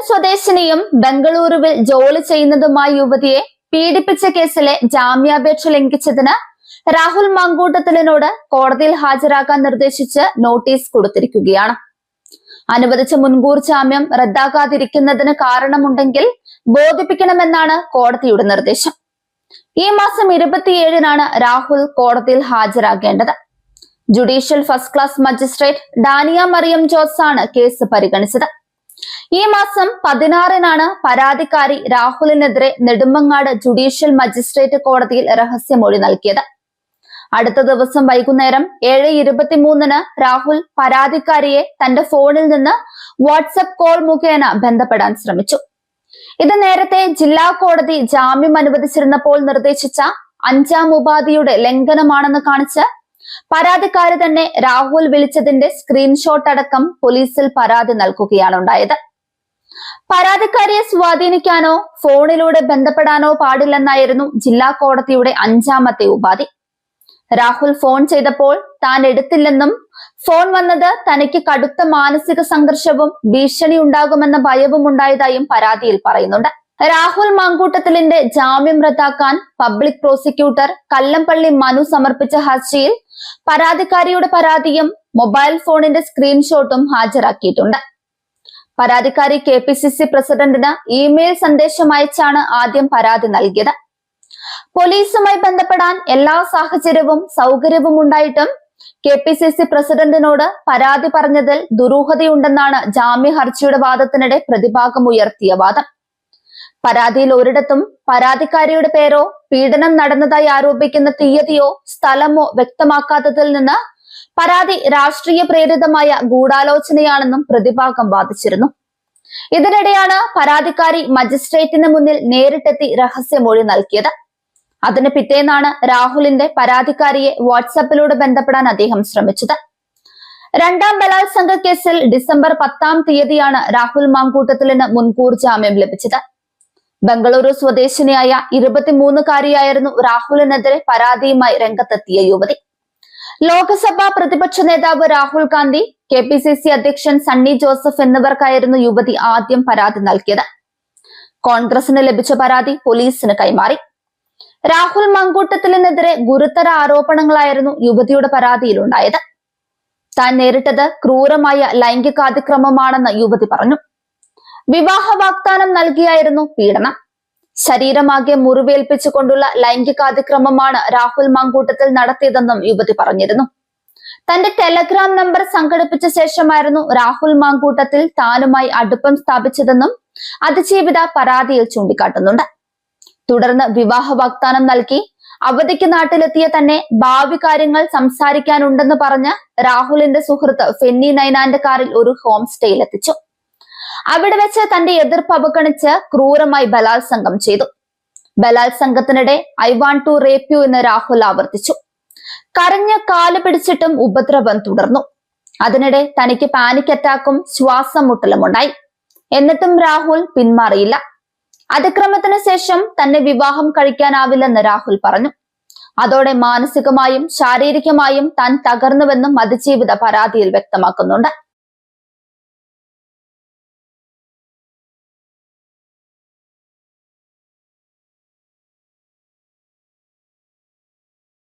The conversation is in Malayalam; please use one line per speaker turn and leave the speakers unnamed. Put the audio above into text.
സ്വദേശിനിയും ബംഗളൂരുവിൽ ജോലി ചെയ്യുന്നതുമായ യുവതിയെ പീഡിപ്പിച്ച കേസിലെ ജാമ്യാപേക്ഷ ലംഘിച്ചതിന് രാഹുൽ മാങ്കൂട്ടത്തിലിനോട് കോടതിയിൽ ഹാജരാകാൻ നിർദ്ദേശിച്ച് നോട്ടീസ് കൊടുത്തിരിക്കുകയാണ്. അനുവദിച്ച മുൻകൂർ ജാമ്യം റദ്ദാക്കാതിരിക്കുന്നതിന് കാരണമുണ്ടെങ്കിൽ ബോധിപ്പിക്കണമെന്നാണ് കോടതിയുടെ നിർദ്ദേശം. ഈ മാസം 27-നാണ് രാഹുൽ കോടതിയിൽ ഹാജരാകേണ്ടത്. Judicial first class magistrate Dania Mariyam Jose ആണ് കേസ് പരിഗണിച്ചത്. ഈ മാസം 16-നാണ് പരാതിക്കാരി രാഹുലിനെതിരെ നെടുമങ്ങാട് ജുഡീഷ്യൽ മജിസ്ട്രേറ്റ് കോടതിയിൽ രഹസ്യമൊഴി നൽകിയത്. അടുത്ത ദിവസം വൈകുന്നേരം 7:23-ന് രാഹുൽ പരാതിക്കാരിയെ തന്റെ ഫോണിൽ നിന്ന് വാട്സ്ആപ്പ് കോൾ മുഖേന ബന്ധപ്പെടാൻ ശ്രമിച്ചു. ഇത് നേരത്തെ ജില്ലാ കോടതി ജാമ്യം അനുവദിച്ചിരുന്നപ്പോൾ നിർദ്ദേശിച്ച 5-ാം ഉപാധിയുടെ ലംഘനമാണെന്ന് കാണിച്ച് പരാതിക്കാരി തന്നെ രാഹുൽ വിളിച്ചതിന്റെ സ്ക്രീൻഷോട്ട് അടക്കം പോലീസിൽ പരാതി നൽകുകയാണ് ഉണ്ടായത്. പരാതിക്കാരിയെ സ്വാധീനിക്കാനോ ഫോണിലൂടെ ബന്ധപ്പെടാനോ പാടില്ലെന്നായിരുന്നു ജില്ലാ കോടതിയുടെ 5-ാമത്തെ ഉപാധി. രാഹുൽ ഫോൺ ചെയ്തപ്പോൾ താൻ എടുത്തില്ലെന്നും ഫോൺ വന്നത് തനിക്ക് കടുത്ത മാനസിക സംഘർഷവും ഭീഷണി ഉണ്ടാകുമെന്ന ഭയവും ഉണ്ടായതായും പരാതിയിൽ പറയുന്നുണ്ട്. രാഹുൽ മാങ്കൂട്ടത്തിലിന്റെ ജാമ്യം റദ്ദാക്കാൻ പബ്ലിക് പ്രോസിക്യൂട്ടർ കല്ലംപള്ളി മനു സമർപ്പിച്ച ഹർജിയിൽ പരാതിക്കാരിയുടെ പരാതിയും മൊബൈൽ ഫോണിന്റെ സ്ക്രീൻഷോട്ടും ഹാജരാക്കിയിട്ടുണ്ട്. പരാതിക്കാരി KPCC പ്രസിഡന്റിന് ഇമെയിൽ സന്ദേശം അയച്ചാണ് ആദ്യം പരാതി നൽകിയത്. പോലീസുമായി ബന്ധപ്പെടാൻ എല്ലാ സാഹചര്യവും സൗകര്യവും ഉണ്ടായിട്ടും KPCC പ്രസിഡന്റിനോട് പരാതി പറഞ്ഞതിൽ ദുരൂഹതയുണ്ടെന്നാണ് ജാമ്യ ഹർജിയുടെ വാദത്തിനിടെ പ്രതിഭാഗം ഉയർത്തിയ വാദം. പരാതിയിൽ ഒരിടത്തും പരാതിക്കാരിയുടെ പേരോ പീഡനം നടന്നതായി ആരോപിക്കുന്ന തീയതിയോ സ്ഥലമോ വ്യക്തമാക്കാത്തതിൽ നിന്ന് പരാതി രാഷ്ട്രീയ പ്രേരിതമായ ഗൂഢാലോചനയാണെന്നും പ്രതിഭാഗം വാദിച്ചിരുന്നു. ഇതിനിടെയാണ് പരാതിക്കാരി മജിസ്ട്രേറ്റിന് മുന്നിൽ നേരിട്ടെത്തി രഹസ്യമൊഴി നൽകിയത്. അതിന് പിറ്റേന്നാണ് രാഹുലിന്റെ പരാതിക്കാരിയെ വാട്സാപ്പിലൂടെ ബന്ധപ്പെടാൻ അദ്ദേഹം ശ്രമിച്ചത്. 2-ാം ബലാത്സംഗ കേസിൽ ഡിസംബർ 10-ാം തീയതിയാണ് രാഹുൽ മാങ്കൂട്ടത്തിലിന് മുൻകൂർ ജാമ്യം ലഭിച്ചത്. ബംഗളൂരു സ്വദേശിനിയായ 23-കാരിയായിരുന്നു രാഹുലിനെതിരെ പരാതിയുമായി രംഗത്തെത്തിയ യുവതി. ലോക്സഭാ പ്രതിപക്ഷ നേതാവ് രാഹുൽ ഗാന്ധി, KPCC അധ്യക്ഷൻ സണ്ണി ജോസഫ് എന്നിവർക്കായിരുന്നു യുവതി ആദ്യം പരാതി നൽകിയത്. കോൺഗ്രസിന് ലഭിച്ച പരാതി പോലീസിന് കൈമാറി. രാഹുൽ മാങ്കൂട്ടത്തിലിനെതിരെ ഗുരുതര ആരോപണങ്ങളായിരുന്നു യുവതിയുടെ പരാതിയിലുണ്ടായത്. താൻ നേരിട്ടത് ക്രൂരമായ ലൈംഗികാതിക്രമമാണെന്ന് യുവതി പറഞ്ഞു. വിവാഹ വാഗ്ദാനം നൽകിയായിരുന്നു പീഡനം. ശരീരമാകെ മുറിവേൽപ്പിച്ചുകൊണ്ടുള്ള ലൈംഗികാതിക്രമമാണ് രാഹുൽ മാങ്കൂട്ടത്തിൽ നടത്തിയതെന്നും യുവതി പറഞ്ഞിരുന്നു. തന്റെ ടെലഗ്രാം നമ്പർ സംഘടിപ്പിച്ച ശേഷമായിരുന്നു രാഹുൽ മാങ്കൂട്ടത്തിൽ താനുമായി അടുപ്പം സ്ഥാപിച്ചതെന്നും അതിജീവിത പരാതിയിൽ ചൂണ്ടിക്കാട്ടുന്നുണ്ട്. തുടർന്ന് വിവാഹ വാഗ്ദാനം നൽകി അവധിക്ക് നാട്ടിലെത്തിയ തന്നെ ഭാവി കാര്യങ്ങൾ സംസാരിക്കാനുണ്ടെന്ന് പറഞ്ഞ് രാഹുലിന്റെ സുഹൃത്ത് ഫെന്നി നൈനാന്റെ കാറിൽ ഒരു ഹോം സ്റ്റേയിൽ എത്തിച്ചു. അവിടെ വെച്ച് തന്റെ എതിർപ്പ് അവഗണിച്ച് ക്രൂരമായി ബലാത്സംഗം ചെയ്തു. ബലാത്സംഗത്തിനിടെ "I want to rape you" എന്ന് രാഹുൽ ആവർത്തിച്ചു. കരഞ്ഞ് കാല് പിടിച്ചിട്ടും ഉപദ്രവം തുടർന്നു. അതിനിടെ തനിക്ക് പാനിക് അറ്റാക്കും ശ്വാസം മുട്ടലും ഉണ്ടായി. എന്നിട്ടും രാഹുൽ പിന്മാറിയില്ല. അതിക്രമത്തിന് ശേഷം തന്നെ വിവാഹം കഴിക്കാനാവില്ലെന്ന് രാഹുൽ പറഞ്ഞു. അതോടെ മാനസികമായും ശാരീരികമായും താൻ തകർന്നുവെന്നും അതിജീവിത പരാതിയിൽ വ്യക്തമാക്കുന്നുണ്ട്.